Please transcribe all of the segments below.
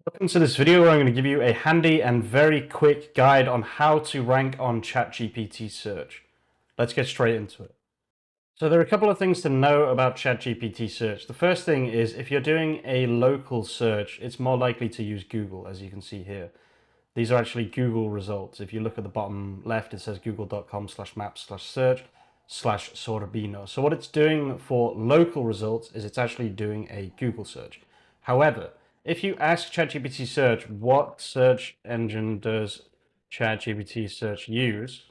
Welcome to this video where I'm going to give you a handy and very quick guide on how to rank on ChatGPT search. Let's get straight into it. So there are a couple of things to know about ChatGPT search. The first thing is if you're doing a local search, it's more likely to use Google, as you can see here. These are actually Google results. If you look at the bottom left, it says google.com/maps/search/sorbino. So what it's doing for local results is it's actually doing a Google search. However, if you ask ChatGPT search, what search engine does ChatGPT search use?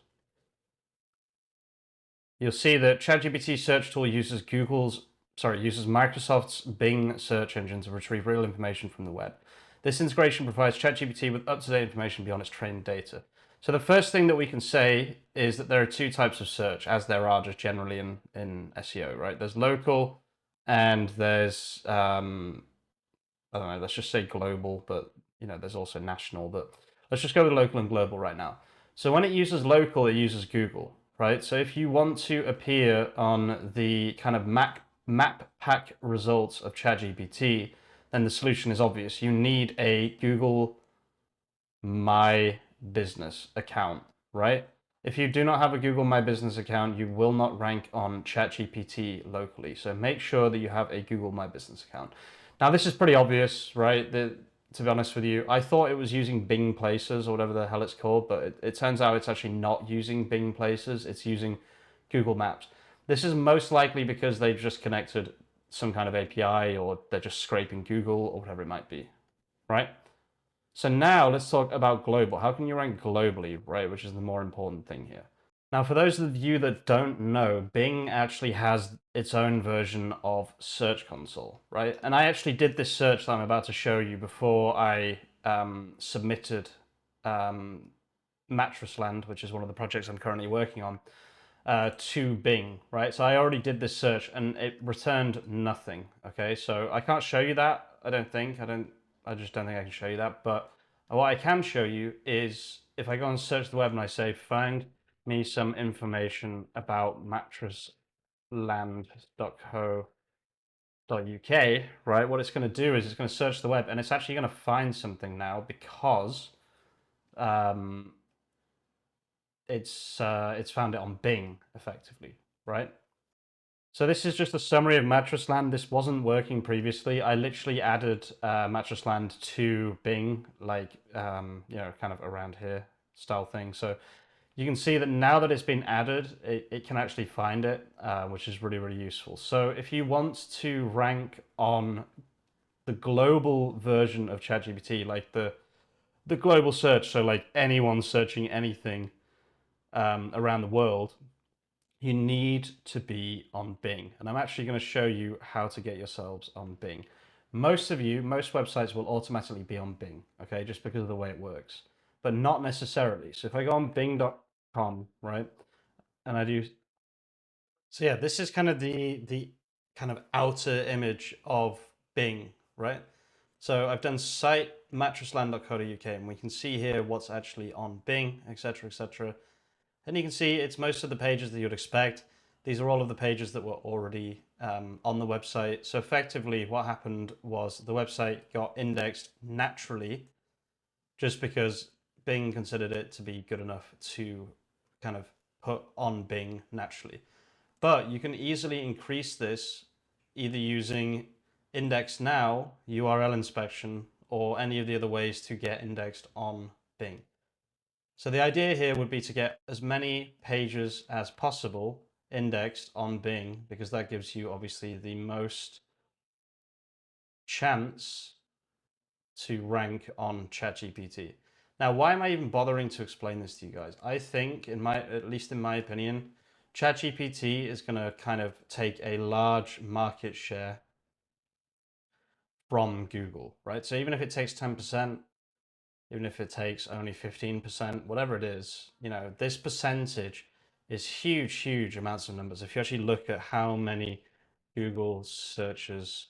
You'll see that ChatGPT search tool uses Microsoft's Bing search engine to retrieve real information from the web. This integration provides ChatGPT with up-to-date information beyond its trained data. So the first thing that we can say is that there are two types of search, as there are just generally in SEO, right? There's local and there's, I don't know, let's just say global, but there's also national, but let's just go with local and global right now. So when it uses local, it uses Google, right? So if you want to appear on the kind of map pack results of ChatGPT, then the solution is obvious. You need a Google My Business account, right? If you do not have a Google My Business account, you will not rank on ChatGPT locally. So make sure that you have a Google My Business account. Now, this is pretty obvious, right? To be honest with you, I thought it was using Bing Places or whatever the hell it's called, but it turns out it's actually not using Bing Places. It's using Google Maps. This is most likely because they've just connected some kind of API or they're just scraping Google or whatever it might be, right? So now let's talk about global. How can you rank globally, right? Which is the more important thing here. Now, for those of you that don't know, Bing actually has its own version of Search Console, right? And I actually did this search that I'm about to show you before I submitted Mattressland, which is one of the projects I'm currently working on, to Bing, right? So I already did this search and it returned nothing, okay? So I can't show you that, I don't think. I just don't think I can show you that. But what I can show you is if I go and search the web and I say, find me some information about mattressland.co.uk, right? What it's going to do is it's going to search the web and it's actually going to find something now because it's found it on Bing effectively, right? So this is just a summary of Mattressland. This wasn't working previously. I literally added Mattressland to Bing, like, kind of around here style thing. So you can see that now that it's been added, it can actually find it, which is really, really useful. So if you want to rank on the global version of ChatGPT, like the global search, so like anyone searching anything around the world, you need to be on Bing. And I'm actually going to show you how to get yourselves on Bing. Most websites will automatically be on Bing, okay, just because of the way it works, but not necessarily. So if I go on bing.com, right, and I do, so yeah, this is kind of the kind of outer image of Bing, right? So I've done site mattressland.co.uk and we can see here what's actually on Bing, etc., etc. And you can see it's most of the pages that you'd expect. These are all of the pages that were already on the website. So effectively what happened was the website got indexed naturally just because Bing considered it to be good enough to kind of put on Bing naturally. But you can easily increase this either using index now, URL inspection, or any of the other ways to get indexed on Bing. So the idea here would be to get as many pages as possible indexed on Bing, because that gives you obviously the most chance to rank on ChatGPT. Now, why am I even bothering to explain this to you guys? I think, at least in my opinion, ChatGPT is going to kind of take a large market share from Google, right? So even if it takes 10%, even if it takes only 15%, whatever it is, this percentage is huge, huge amounts of numbers. If you actually look at how many Google searches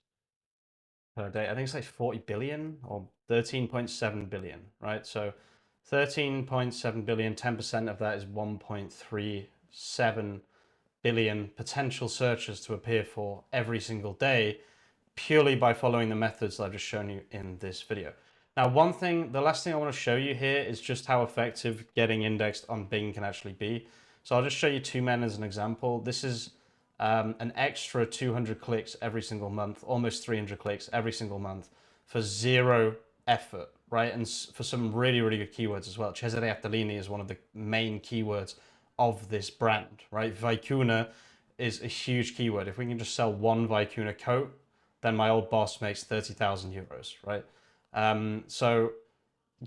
per day, I think it's like 40 billion or 13.7 billion, right? So 13.7 billion, 10% of that is 1.37 billion potential searches to appear for every single day, purely by following the methods that I've just shown you in this video. Now, the last thing I want to show you here is just how effective getting indexed on Bing can actually be. So I'll just show you two men as an example. This is an extra 200 clicks every single month, almost 300 clicks every single month for zero effort, right? And for some really, really good keywords as well. Cesare Attolini is one of the main keywords of this brand, right? Vicuna is a huge keyword. If we can just sell one Vicuna coat, then my old boss makes 30,000 euros, right? So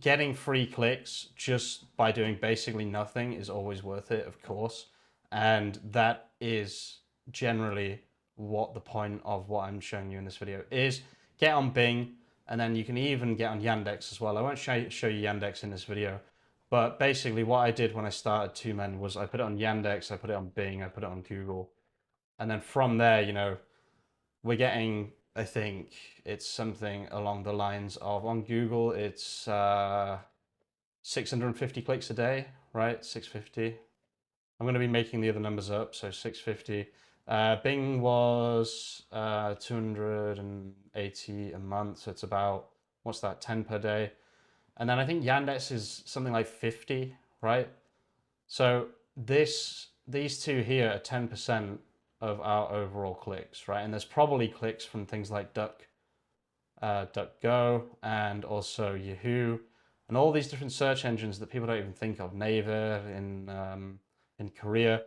getting free clicks just by doing basically nothing is always worth it, of course. And that is generally what the point of what I'm showing you in this video is. Get on Bing, and then you can even get on Yandex as well. I won't show you Yandex in this video, but basically what I did when I started Two Men was I put it on Yandex, I put it on Bing, I put it on Google. And then from there, we're getting, I think it's something along the lines of, on Google, it's 650 clicks a day, right? 650. I'm going to be making the other numbers up, so 650. Bing was 280 a month, so it's about, what's that, 10 per day. And then I think Yandex is something like 50, right? So these two here are 10% of our overall clicks, right? And there's probably clicks from things like DuckGo and also Yahoo and all these different search engines that people don't even think of. Naver in Korea.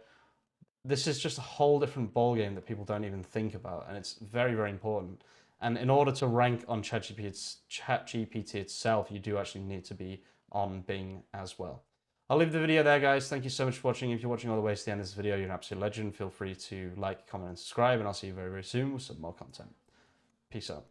This is just a whole different ballgame that people don't even think about, and it's very, very important. And in order to rank on ChatGPT itself, you do actually need to be on Bing as well. I'll leave the video there, guys. Thank you so much for watching. If you're watching all the way to the end of this video, you're an absolute legend. Feel free to like, comment, and subscribe, and I'll see you very, very soon with some more content. Peace out.